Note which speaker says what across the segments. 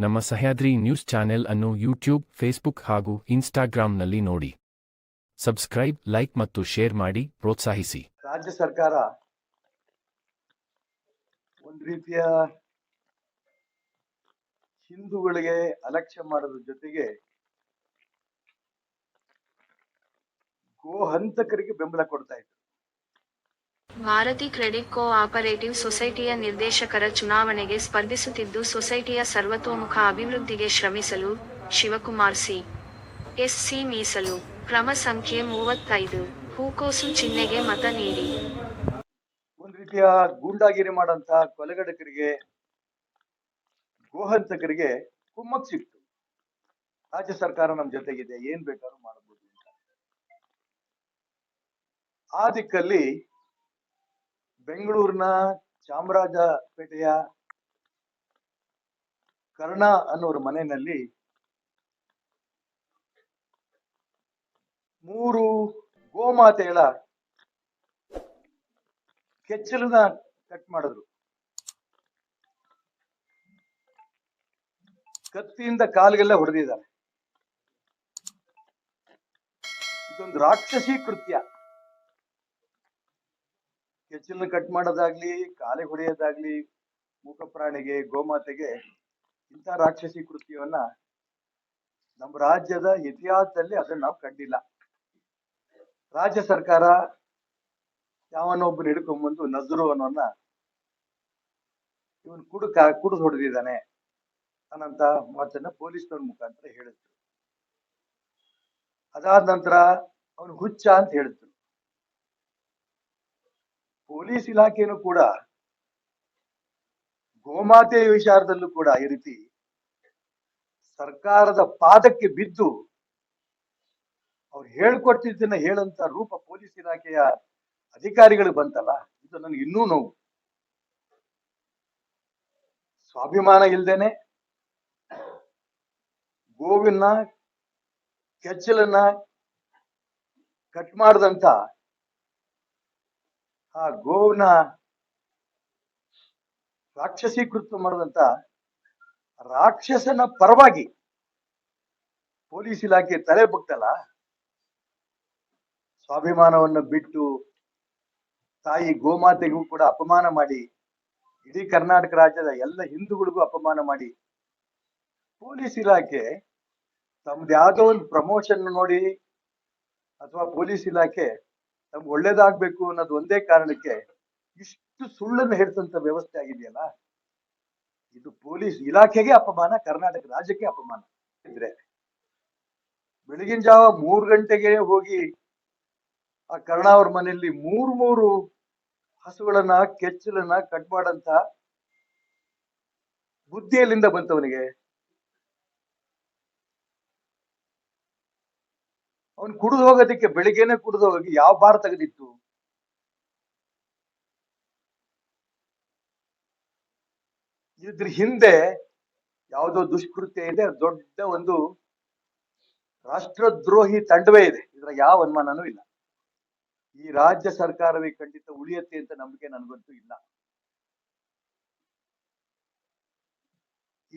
Speaker 1: ನಮ್ಮ Sahyadri news channel ಅನ್ನು YouTube, Facebook ಹಾಗೂ ಇನ್ಸ್ಟಾಗ್ರಾಂನಲ್ಲಿ ನೋಡಿ. ಸಬ್ಸ್ಕ್ರೈಬ್, ಲೈಕ್ ಮತ್ತು ಶೇರ್ ಮಾಡಿ ಪ್ರೋತ್ಸಾಹಿಸಿ.
Speaker 2: ರಾಜ್ಯ ಸರ್ಕಾರ ಒಂದು ರೀತಿಯ ಹಿಂದೂಗಳಿಗೆ ಅಲಕ್ಷ್ಯ ಮಾಡೋದ್ರ ಜೊತೆಗೆ ಗೋಹಂತಕರಿಗೆ ಬೆಂಬಲ ಕೊಡ್ತಾ ಇತ್ತು.
Speaker 3: ಭಾರತಿ ಕ್ರೆಡಿಟ್ ಕೋ-ಆಪರೇಟಿವ್ ಸೊಸೈಟಿಯ ನಿರ್ದೇಶಕರ ಚುನಾವಣೆಗೆ ಸ್ಪರ್ಧಿಸುತ್ತಿದ್ದು, ಸೊಸೈಟಿಯ ಸರ್ವತೋಮುಖ ಅಭಿವೃದ್ಧಿಗೆ ಶ್ರಮಿಸಲು ಶಿವಕುಮಾರ್ ಸಿ ಮೀಸಲು. ಕ್ರಮ ಸಂಖ್ಯೆ 35. ಹೂಕೋಸು ಚಿಹ್ನೆಗೆ ಮತ ನೀಡಿ.
Speaker 2: ಒಂದು ರೀತಿಯ ಗೂಂಡಾಗಿರಿ ಮಾಡಂತ ಕೊಲೆಗಡಕರಿಗೆ, ಗೋಹಂತಕರಿಗೆ ಕುಮ್ಮಕ್ ಸಿಕ್ತು. ರಾಜ್ಯ ಸರ್ಕಾರ ನಮ್ಮ ಜೊತೆಗಿದೆ, ಏನ್ ಬೇಕಾದ್ರೂ ಮಾಡಬಹುದು ಅಂತ. ಆ ದಿಕ್ಕಲ್ಲಿ ಬೆಂಗಳೂರಿನ ಚಾಮರಾಜಪೇಟೆಯ ಕರ್ಣ ಅನ್ನೋರ ಮನೆಯಲ್ಲಿ 3 ಗೋಮಾತೆಗಳ ಕೆಚ್ಚಲನ್ನ ಕಟ್ ಮಾಡಿದ್ರು. ಕತ್ತಿಯಿಂದ ಕಾಲಿಗೆಲ್ಲ ಹೊಡೆದಿದ್ದಾರೆ. ಇದೊಂದು ರಾಕ್ಷಸಿ ಕೃತ್ಯ. ಕೆಚ್ಚಲನ್ನ ಕಟ್ ಮಾಡೋದಾಗ್ಲಿ, ಕಾಲಿಗೆ ಹೊಡೆಯೋದಾಗ್ಲಿ, ಮೂಕ ಪ್ರಾಣಿಗೆ, ಗೋಮಾತೆಗೆ ಇಂಥ ರಾಕ್ಷಸಿ ಕೃತ್ಯವನ್ನ ನಮ್ಮ ರಾಜ್ಯದ ಇತಿಹಾಸದಲ್ಲಿ ಅದನ್ನ ನಾವು ಕಂಡಿಲ್ಲ. ರಾಜ್ಯ ಸರ್ಕಾರ ಯಾವನೊಬ್ಬನ ಹಿಡ್ಕೊಂಡ್ಬಂದು ನಜರು ಅನ್ನೋನ್ನ ಇವನ್ ಕುಡಿದು ಹೊಡೆದಿದ್ದಾನೆ ಅನ್ನಂತ ಮಾತನ್ನ ಪೊಲೀಸ್ನವ್ರ ಮುಖಾಂತರ ಹೇಳಿದ್ರು. ಅದಾದ ನಂತರ ಅವನು ಹುಚ್ಚ ಅಂತ ಹೇಳಿದ್ರು. ಪೊಲೀಸ್ ಇಲಾಖೆನೂ ಕೂಡ ಗೋಮಾತೆ ವಿಚಾರದಲ್ಲೂ ಕೂಡ ಈ ರೀತಿ ಸರ್ಕಾರದ ಪಾದಕ್ಕೆ ಬಿದ್ದು ಅವ್ರು ಹೇಳ್ಕೊಟ್ಟಿದ್ದನ್ನ ಹೇಳಂತ ರೂಪ ಪೊಲೀಸ್ ಇಲಾಖೆಯ ಅಧಿಕಾರಿಗಳು ಬಂತಲ್ಲ, ಇದು ನನಗೆ ಇನ್ನೂ ನೋವು. ಸ್ವಾಭಿಮಾನ ಇಲ್ದೇನೆ ಗೋವಿನ ಕೆಚ್ಚಲನ್ನ ಕಟ್ ಮಾಡದಂತ ಆ ಗೋವಿನ ರಾಕ್ಷಸಿ ಕೃತ್ಯ ಮಾಡದಂತ ರಾಕ್ಷಸನ ಪರವಾಗಿ ಪೊಲೀಸ್ ಇಲಾಖೆ ತಲೆ ಬಗ್ತಲ್ಲ, ಸ್ವಾಭಿಮಾನವನ್ನು ಬಿಟ್ಟು ತಾಯಿ ಗೋಮಾತೆಗೂ ಕೂಡ ಅಪಮಾನ ಮಾಡಿ, ಇಡೀ ಕರ್ನಾಟಕ ರಾಜ್ಯದ ಎಲ್ಲ ಹಿಂದೂಗಳಿಗೂ ಅಪಮಾನ ಮಾಡಿ, ಪೊಲೀಸ್ ಇಲಾಖೆ ತಮ್ದು ಯಾವುದೋ ಒಂದು ಪ್ರಮೋಷನ್ ನೋಡಿ ಅಥವಾ ಪೊಲೀಸ್ ಇಲಾಖೆ ತಮ್ಗೆ ಒಳ್ಳೇದಾಗ್ಬೇಕು ಅನ್ನೋದು ಒಂದೇ ಕಾರಣಕ್ಕೆ ಇಷ್ಟು ಸುಳ್ಳನ್ನು ಹೇಳ್ತಂತ ವ್ಯವಸ್ಥೆ ಆಗಿದೆಯಲ್ಲ, ಇದು ಪೊಲೀಸ್ ಇಲಾಖೆಗೆ ಅಪಮಾನ, ಕರ್ನಾಟಕ ರಾಜ್ಯಕ್ಕೆ ಅಪಮಾನ. ಇದ್ರೆ ಬೆಳಗಿನ ಜಾವ 3 ಗಂಟೆಗೆ ಹೋಗಿ ಆ ಕರ್ಣ ಅವ್ರ ಮನೆಯಲ್ಲಿ 3 ಹಸುಗಳನ್ನ ಕೆಚ್ಚಲನ್ನ ಕಟ್ ಮಾಡಂತ ಬುದ್ಧಿಯಲ್ಲಿಂದ ಬಂತವನಿಗೆ? ಅವನು ಕುಡಿದು ಹೋಗೋದಕ್ಕೆ ಬೆಳಿಗ್ಗೆನೆ ಕುಡಿದು ಹೋಗಿ ಯಾವ ಬಾರ್ ತೆಗೆದಿತ್ತು? ಇದ್ರ ಹಿಂದೆ ಯಾವುದೋ ದುಷ್ಕೃತ್ಯ ಇದೆ, ದೊಡ್ಡ ಒಂದು ರಾಷ್ಟ್ರದ್ರೋಹಿ ತಂಡವೇ ಇದೆ. ಇದ್ರ ಯಾವ ಅನುಮಾನನೂ ಇಲ್ಲ. ಈ ರಾಜ್ಯ ಸರ್ಕಾರವೇ ಖಂಡಿತ ಉಳಿಯತ್ತೆ ಅಂತ ನಂಬಿಕೆ ನನಗಂತೂ ಇಲ್ಲ.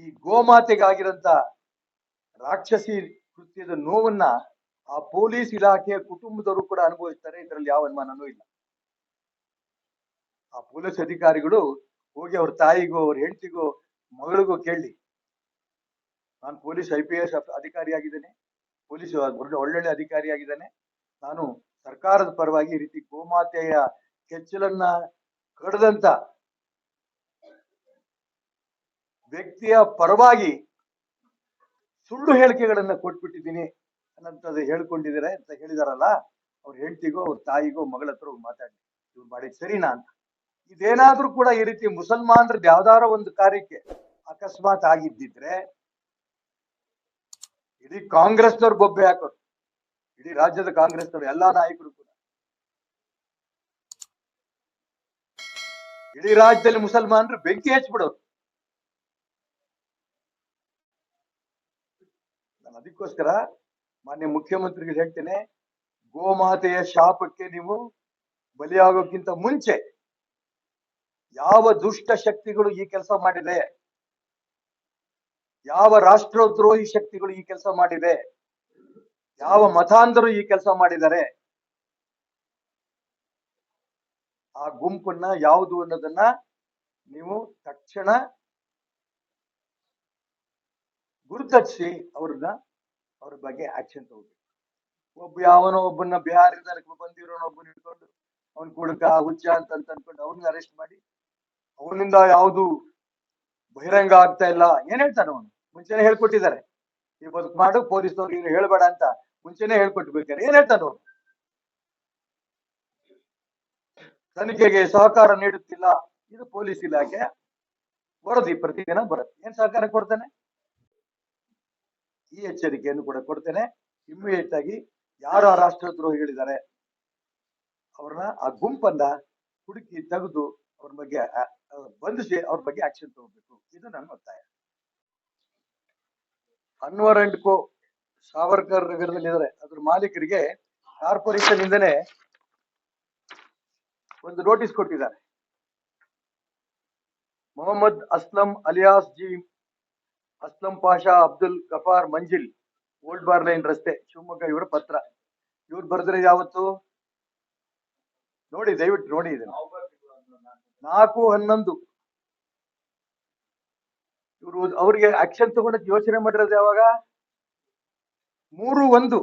Speaker 2: ಈ ಗೋಮಾತೆಗಾಗಿರಂತ ರಾಕ್ಷಸಿ ಕೃತ್ಯದ ನೋವನ್ನ ಆ ಪೊಲೀಸ್ ಇಲಾಖೆಯ ಕುಟುಂಬದವರು ಕೂಡ ಅನುಭವಿಸ್ತಾರೆ. ಇದರಲ್ಲಿ ಯಾವ ಅನುಮಾನನೂ ಇಲ್ಲ. ಆ ಪೊಲೀಸ್ ಅಧಿಕಾರಿಗಳು ಹೋಗಿ ಅವ್ರ ತಾಯಿಗೋ, ಅವ್ರ ಹೆಂಡತಿಗೋ, ಮಗಳಿಗೋ ಕೇಳಿ, ನಾನು ಪೊಲೀಸ್ IPS ಅಧಿಕಾರಿ ಆಗಿದ್ದೇನೆ, ಪೊಲೀಸ್ ಒಳ್ಳೊಳ್ಳೆ ಅಧಿಕಾರಿ ಆಗಿದ್ದಾನೆ, ನಾನು ಸರ್ಕಾರದ ಪರವಾಗಿ ಈ ರೀತಿ ಗೋಮಾತೆಯ ಕೆಚ್ಚಲನ್ನ ಕಡ್ದಂತ ವ್ಯಕ್ತಿಯ ಪರವಾಗಿ ಸುಳ್ಳು ಹೇಳಿಕೆಗಳನ್ನ ಕೊಟ್ಬಿಟ್ಟಿದ್ದೀನಿ ಅನ್ನಂತದ್ದು ಹೇಳ್ಕೊಂಡಿದ್ದಾರೆ ಅಂತ ಹೇಳಿದಾರಲ್ಲ, ಅವ್ರ ಹೆಂಡತಿಗೋ, ಅವ್ರ ತಾಯಿಗೋ, ಮಗಳ ಹತ್ರ ಮಾತಾಡಿ ಇವ್ರು ಮಾಡಿದ್ ಸರಿನಾ ಅಂತ. ಇದೇನಾದ್ರೂ ಕೂಡ ಈ ರೀತಿ ಮುಸಲ್ಮಾನರದ್ದು ಯಾವ್ದಾರೋ ಒಂದು ಕಾರ್ಯಕ್ಕೆ ಅಕಸ್ಮಾತ್ ಆಗಿದ್ದಿದ್ರೆ ಇಡೀ ಕಾಂಗ್ರೆಸ್ನವ್ರು ಬೊಬ್ಬೆ ಹಾಕೋರು, ಇಡೀ ರಾಜ್ಯದ ಕಾಂಗ್ರೆಸ್ನವ್ರು ಎಲ್ಲಾ ನಾಯಕರು ಕೂಡ. ಇಡೀ ರಾಜ್ಯದಲ್ಲಿ ಮುಸಲ್ಮಾನರು ಬೆಂಕಿ ಹಚ್ಬಿಡೋರು. ನಾನು ಅದಕ್ಕೋಸ್ಕರ ಮಾನ್ಯ ಮುಖ್ಯಮಂತ್ರಿಗಳು ಹೇಳ್ತೇನೆ, ಗೋಮಾತೆಯ ಶಾಪಕ್ಕೆ ನೀವು ಬಲಿಯಾಗೋಕ್ಕಿಂತ ಮುಂಚೆ ಯಾವ ದುಷ್ಟ ಶಕ್ತಿಗಳು ಈ ಕೆಲಸ ಮಾಡಿದೆ, ಯಾವ ರಾಷ್ಟ್ರದ್ರೋಹಿ ಶಕ್ತಿಗಳು ಈ ಕೆಲಸ ಮಾಡಿದೆ, ಯಾವ ಮತಾಂಧರು ಈ ಕೆಲಸ ಮಾಡಿದ್ದಾರೆ, ಆ ಗುಂಪನ್ನ ಯಾವುದು ಅನ್ನೋದನ್ನ ನೀವು ತಕ್ಷಣ ಗುರುತಿಸಿ ಅವ್ರ ಬಗ್ಗೆ ಆಕ್ಷನ್ ತಗೋಬೇಕು. ಯಾವನೋ ಒಬ್ಬನ ಬಿಹಾರದಿಂದ ಬಂದಿರೋನ ಒಬ್ಬನ ಇಟ್ಕೊಂಡು ಅವನ್ ಕುಡುಕ ಹುಚ್ಚ ಅಂತ ಅನ್ಕೊಂಡು ಅವ್ರನ್ನ ಅರೆಸ್ಟ್ ಮಾಡಿ ಅವನಿಂದ ಯಾವುದು ಬಹಿರಂಗ ಆಗ್ತಾ ಇಲ್ಲ. ಏನ್ ಹೇಳ್ತಾನೆ ಅವನು? ಮುಂಚೆನೆ ಹೇಳ್ಕೊಟ್ಟಿದ್ದಾರೆ, ಈ ಬದುಕು ಮಾಡು, ಪೊಲೀಸ್ನವ್ರಿಗೆ ಹೇಳ್ಬೇಡ ಅಂತ ಮುಂಚೆನೆ ಹೇಳ್ಕೊಟ್ಬೇಕಾರೆ ಏನ್ ಹೇಳ್ತಾನೆ ಅವನು? ತನಿಖೆಗೆ ಸಹಕಾರ ನೀಡುತ್ತಿಲ್ಲ, ಇದು ಪೊಲೀಸ್ ಇಲಾಖೆ ವರದಿ ಪ್ರತಿದಿನ ಬರುತ್ತೆ. ಏನ್ ಸಹಕಾರ ಕೊಡ್ತಾನೆ? ಈ ಎಚ್ಚರಿಕೆಯನ್ನು ಕೂಡ ಕೊಡ್ತೇನೆ. ಇಮ್ಮಿಡಿಯೇಟ್ ಆಗಿ ಯಾರು ಆ ರಾಷ್ಟ್ರದ್ರೋಹಿಗಳಿದ್ದಾರೆ ಅವ್ರನ್ನ, ಆ ಗುಂಪನ್ನ ಹುಡುಕಿ ತೆಗೆದು ಅವ್ರ ಬಗ್ಗೆ ಬಂಧಿಸಿ ಅವ್ರ ಬಗ್ಗೆ ಆಕ್ಷನ್ ತಗೋಬೇಕು. ಇದು ನನ್ನ ಒತ್ತಾಯ. ಅನ್ವರ್ ಅಂಡ್ ಕೋ ಸಾವರ್ಕರ್ ನಗರದಲ್ಲಿ ಇದ್ದಾರೆ. ಅದ್ರ ಮಾಲೀಕರಿಗೆ ಕಾರ್ಪೊರೇಷನ್ ಇಂದನೇ ಒಂದು ನೋಟಿಸ್ ಕೊಟ್ಟಿದ್ದಾರೆ. ಮೊಹಮ್ಮದ್ ಅಸ್ಲಂ ಅಲಿಯಾಸ್ ಜಿ ಅಸ್ಲಂ ಪಾಷಾ ಅಬ್ದುಲ್ ಗಫಾರ್ ಮಂಜಿಲ್, ಓಲ್ಡ್ ಬಾರ್ ಲೈನ್ ರಸ್ತೆ, ಶಿವಮೊಗ್ಗ. ಇವರ ಪತ್ರ. ಇವ್ರು ಬರೆದ್ರೆ ಯಾವತ್ತು ನೋಡಿ, ದಯವಿಟ್ಟು ನೋಡಿ. ಇದನ್ನ 4/11 ಇವರು ಅವ್ರಿಗೆ ಆಕ್ಷನ್ ತಗೊಂಡಕ್ಕೆ ಯೋಚನೆ ಮಾಡಿರೋದು ಯಾವಾಗ? 3/1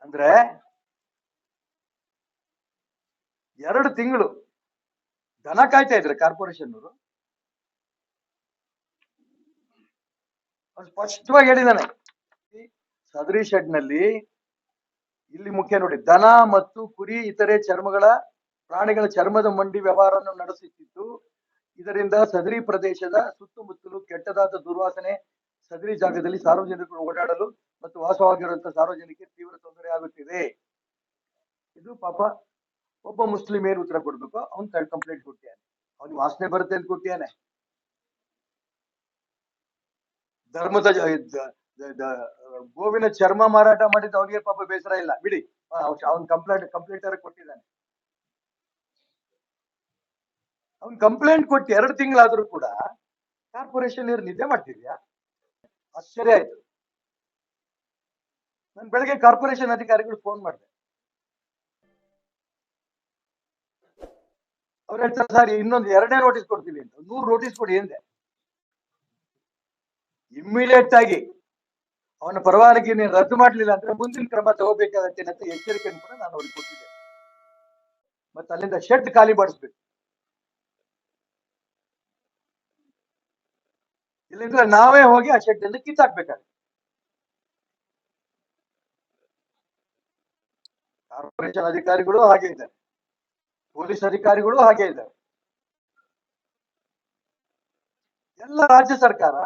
Speaker 2: ಅಂದ್ರೆ 2 ತಿಂಗಳು ದನ ಕಾಯ್ತಾ ಇದ್ರೆ ಕಾರ್ಪೊರೇಷನ್ ಅವರು. ಸ್ಪಷ್ಟವಾಗಿ ಹೇಳಿದಾನೆ, ಸದರಿ ಶೆಡ್ ನಲ್ಲಿ ಇಲ್ಲಿ ಮುಖ್ಯ ನೋಡಿ, ದನ ಮತ್ತು ಕುರಿ ಇತರೆ ಪ್ರಾಣಿಗಳ ಚರ್ಮದ ಮಂಡಿ ವ್ಯವಹಾರವನ್ನು ನಡೆಸುತ್ತಿದ್ದು, ಇದರಿಂದ ಸದರಿ ಪ್ರದೇಶದ ಸುತ್ತಮುತ್ತಲು ಕೆಟ್ಟದಾದ ದುರ್ವಾಸನೆ, ಸದರಿ ಜಾಗದಲ್ಲಿ ಸಾರ್ವಜನಿಕರು ಓಡಾಡಲು ಮತ್ತು ವಾಸವಾಗಿರುವಂತಹ ಸಾರ್ವಜನಿಕರಿಗೆ ತೀವ್ರ ತೊಂದರೆ ಆಗುತ್ತಿದೆ. ಇದು ಪಾಪ ಒಬ್ಬ ಮುಸ್ಲಿಂ ಏನು ಉತ್ತರ ಕೊಡ್ಬೇಕು? ಅವ್ನು ಕಂಪ್ಲೇಂಟ್ ಕೊಟ್ಟಿಯಾನೆ, ಅವ್ನಿಗೆ ವಾಸನೆ ಬರುತ್ತೆ ಅಂತ ಕೊಟ್ಟಿಯಾನೆ. ಧರ್ಮದ ಗೋವಿನ ಚರ್ಮ ಮಾರಾಟ ಮಾಡಿದ್ದು ಅವನಿಗೆ ಪಾಪ ಬೇಸರ ಇಲ್ಲ, ಬಿಡಿ, ಅವ್ನ್ ಕಂಪ್ಲೇಂಟ್ ಕೊಟ್ಟಿದ್ದಾನೆ. ಅವ್ನ್ ಕಂಪ್ಲೇಂಟ್ ಕೊಟ್ಟು 2 ತಿಂಗಳಾದ್ರೂ ಕೂಡ ಕಾರ್ಪೊರೇಷನ್ ಇವ್ರು ನಿದ್ದೆ ಮಾಡ್ತಿದ್ಯಾ? ಆಶ್ಚರ್ಯ ಆಯ್ತು. ನಾನು ಬೆಳಗ್ಗೆ ಕಾರ್ಪೊರೇಷನ್ ಅಧಿಕಾರಿಗಳು ಫೋನ್ ಮಾಡಿದೆ. ಅವ್ರು ಹೇಳ್ತಾರೆ, ಸರ್ ಇನ್ನೊಂದು 2ನೇ ನೋಟಿಸ್ ಕೊಡ್ತೀವಿ ಅಂತ. 100 ನೋಟಿಸ್ ಕೊಡಿ ಎಂದೆ. ಇಮ್ಮಿಡಿಯೇಟ್ ಆಗಿ ಅವನ ಪರವಾನಗಿ ನೀನು ರದ್ದು ಮಾಡ್ಲಿಲ್ಲ ಅಂದ್ರೆ ಮುಂದಿನ ಕ್ರಮ ತಗೋಬೇಕಾಗತ್ತೆ ಅಂತ ಎಚ್ಚರಿಕೆಯನ್ನು ಕೂಡ ನಾನು ಅವ್ರಿಗೆ ಕೊಟ್ಟಿದ್ದೆ. ಮತ್ತೆ ಅಲ್ಲಿಂದ ಶೆಡ್ ಖಾಲಿ ಮಾಡಿಸ್ಬೇಕು. ಇಲ್ಲಿಂದ ನಾವೇ ಹೋಗಿ ಆ ಶೆಡ್ ಅನ್ನು ಕಿತ್ತಾಕ್ಬೇಕಾಗುತ್ತೆ. ಕಾರ್ಪೊರೇಷನ್ ಅಧಿಕಾರಿಗಳು ಹಾಗೆ ಇದ್ದಾರೆ, ಪೊಲೀಸ್ ಅಧಿಕಾರಿಗಳು ಹಾಗೆ ಇದ್ದಾರೆ. ಎಲ್ಲ ರಾಜ್ಯ ಸರ್ಕಾರ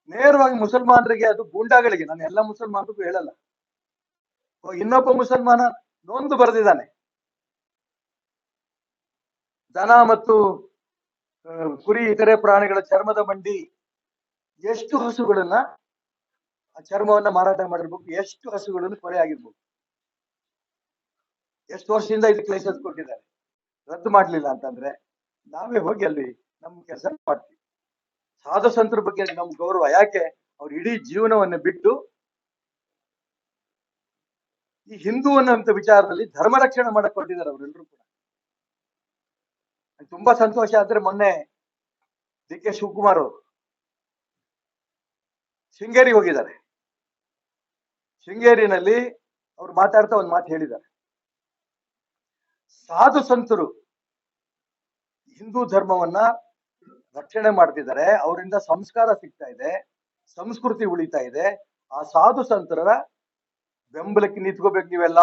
Speaker 2: ನೇರವಾಗಿ ಮುಸಲ್ಮಾನರಿಗೆ, ಅದು ಗೂಂಡಾಗಳಿಗೆ, ನಾನು ಎಲ್ಲ ಮುಸಲ್ಮಾನರಿಗೂ ಹೇಳಲ್ಲ, ಇನ್ನೊಬ್ಬ ಮುಸಲ್ಮಾನ ನೊಂದು ಬರೆದಿದ್ದಾನೆ, ದನ ಮತ್ತು ಕುರಿ ಇತರೆ ಪ್ರಾಣಿಗಳ ಚರ್ಮದ ಮಂಡಿ, ಎಷ್ಟು ಹಸುಗಳನ್ನ ಆ ಚರ್ಮವನ್ನ ಮಾರಾಟ ಮಾಡಿರ್ಬೇಕು, ಎಷ್ಟು ಹಸುಗಳನ್ನು ಕೊಲೆ ಆಗಿರ್ಬೇಕು, ಎಷ್ಟು ವರ್ಷದಿಂದ ಇದಕ್ಕೆ ಲೈಸೆನ್ಸ್ ಕೊಟ್ಟಿದ್ದಾರೆ. ರದ್ದು ಮಾಡ್ಲಿಲ್ಲ ಅಂತಂದ್ರೆ ನಾವೇ ಹೋಗಿ ಅಲ್ಲಿ ನಮ್ಮ ಕೆಲಸ ಮಾಡ್ತೀವಿ. ಸಾಧು ಸಂತರ ಬಗ್ಗೆ ನಮ್ ಗೌರವ. ಯಾಕೆ? ಅವ್ರ ಇಡೀ ಜೀವನವನ್ನು ಬಿಟ್ಟು ಈ ಹಿಂದೂ ಅನ್ನೋಂಥ ವಿಚಾರದಲ್ಲಿ ಧರ್ಮ ರಕ್ಷಣೆ ಮಾಡಕ್ ಹೊರಟಿದ್ದಾರೆ ಅವರೆಲ್ಲರೂ ಕೂಡ. ತುಂಬಾ ಸಂತೋಷ. ಆದ್ರೆ ಮೊನ್ನೆ ಡಿ.ಕೆ. ಶಿವಕುಮಾರ್ ಅವರು ಶೃಂಗೇರಿ ಹೋಗಿದ್ದಾರೆ. ಶೃಂಗೇರಿನಲ್ಲಿ ಅವ್ರು ಮಾತಾಡ್ತಾ ಒಂದು ಮಾತು ಹೇಳಿದ್ದಾರೆ, ಸಾಧು ಸಂತರು ಹಿಂದೂ ಧರ್ಮವನ್ನ ರಕ್ಷಣೆ ಮಾಡ್ತಿದ್ದಾರೆ, ಅವರಿಂದ ಸಂಸ್ಕಾರ ಸಿಗ್ತಾ ಇದೆ, ಸಂಸ್ಕೃತಿ ಉಳಿತಾ ಇದೆ, ಆ ಸಾಧು ಸಂತರ ಬೆಂಬಲಕ್ಕೆ ನಿಂತ್ಕೋಬೇಕು ನೀವೆಲ್ಲ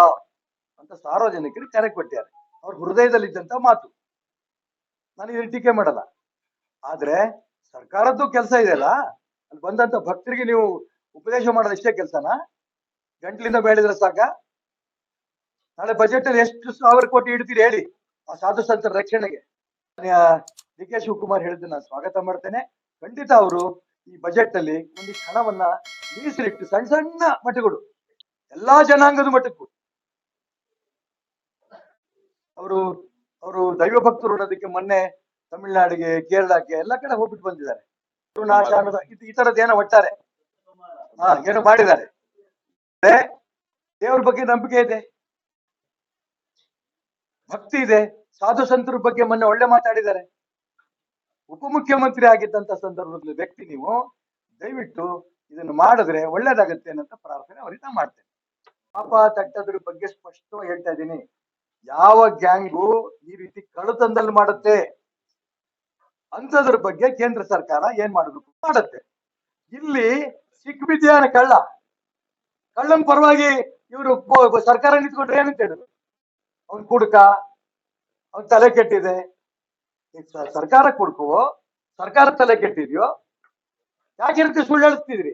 Speaker 2: ಅಂತ ಸಾರ್ವಜನಿಕರಿಗೆ ಕರೆ ಕೊಟ್ಟಿದ್ದಾರೆ. ಅವ್ರ ಹೃದಯದಲ್ಲಿದ್ದಂತ ಮಾತು. ನಾನು ಇದನ್ನ ಟೀಕೆ ಮಾಡಲ್ಲ. ಆದ್ರೆ ಸರ್ಕಾರದ್ದು ಕೆಲಸ ಇದೆಯಲ್ಲ, ಅಲ್ಲಿ ಬಂದಂತ ಭಕ್ತರಿಗೆ ನೀವು ಉಪದೇಶ ಮಾಡೋದು ಇಷ್ಟೇ ಕೆಲಸನಾ? ಗಂಟ್ಲಿಂದ ಬೇಡಿದ್ರೆ ಸಾಕ? ನಾಳೆ ಬಜೆಟ್ ಅಲ್ಲಿ ಎಷ್ಟು 1000 ಕೋಟಿ ಇಡ್ತೀರಿ ಹೇಳಿ ಆ ಸಾಧು ಸಂತರ ರಕ್ಷಣೆಗೆ? ಡಿ.ಕೆ. ಶಿವಕುಮಾರ್ ಹೇಳಿದ್ದು ನಾನು ಸ್ವಾಗತ ಮಾಡ್ತೇನೆ. ಖಂಡಿತ ಅವರು ಈ ಬಜೆಟ್ ಅಲ್ಲಿ ಒಂದಿಷ್ಟು ಹಣವನ್ನ ಮೀಸಲಿಟ್ಟು ಸಣ್ಣ ಸಣ್ಣ ಮಠಗಳು, ಎಲ್ಲಾ ಜನಾಂಗದ ಮಠಕ್ಕೂ ಅವರು ದೈವ ಭಕ್ತರು ಅನ್ನೋದಕ್ಕೆ ಮೊನ್ನೆ ತಮಿಳ್ನಾಡಿಗೆ, ಕೇರಳಕ್ಕೆ ಎಲ್ಲ ಕಡೆ ಹೋಗ್ಬಿಟ್ಟು ಬಂದಿದ್ದಾರೆ. ನಾಶ ಅನ್ನೋದು ಈ ತರದ್ದೇನೋ ಒಟ್ಟಾರೆ ಏನೋ ಮಾಡಿದ್ದಾರೆ. ದೇವ್ರ ಬಗ್ಗೆ ನಂಬಿಕೆ ಇದೆ, ಭಕ್ತಿ ಇದೆ, ಸಾಧು ಸಂತರ ಬಗ್ಗೆ ಮೊನ್ನೆ ಒಳ್ಳೆ ಮಾತಾಡಿದ್ದಾರೆ. ಉಪಮುಖ್ಯಮಂತ್ರಿ ಆಗಿದ್ದಂತ ಸಂದರ್ಭದಲ್ಲಿ ವ್ಯಕ್ತಿ ನೀವು ದಯವಿಟ್ಟು ಇದನ್ನು ಮಾಡಿದ್ರೆ ಒಳ್ಳೇದಾಗತ್ತೆ ಅನ್ನೋ ಪ್ರಾರ್ಥನೆ ಅವರಿಂದ ಮಾಡ್ತೇನೆ. ಪಾಪ ತಟ್ಟದ್ರ ಬಗ್ಗೆ ಸ್ಪಷ್ಟವಾಗಿ ಹೇಳ್ತಾ ಇದ್ದೀನಿ, ಯಾವ ಗ್ಯಾಂಗು ಈ ರೀತಿ ಕಳ್ಳತನದಲ್ಲಿ ಮಾಡುತ್ತೆ ಅಂತದ್ರ ಬಗ್ಗೆ ಕೇಂದ್ರ ಸರ್ಕಾರ ಏನ್ ಮಾಡಬೇಕು ಮಾಡತ್ತೆ. ಇಲ್ಲಿ ಸಿಕ್ಬಿದ್ಯಾನ ಕಳ್ಳನ್ ಪರವಾಗಿ ಇವರು ಸರ್ಕಾರ ನಿಂತ್ಕೊಂಡ್ರೆ ಏನಂತ ಹೇಳಿದ್ರು, ಅವ್ನ್ ಕುಡ್ಕ, ಅವ್ನ್ ತಲೆ ಕೆಟ್ಟಿದೆ. ಸರ್ಕಾರ ಕುಡ್ಕುವೋ, ಸರ್ಕಾರ ತಲೆ ಕೆಟ್ಟಿದ್ಯೋ, ಯಾಕೆ ರೀತಿ ಸುಳ್ಳು ಹೇಳ್ತಿದ್ರಿ?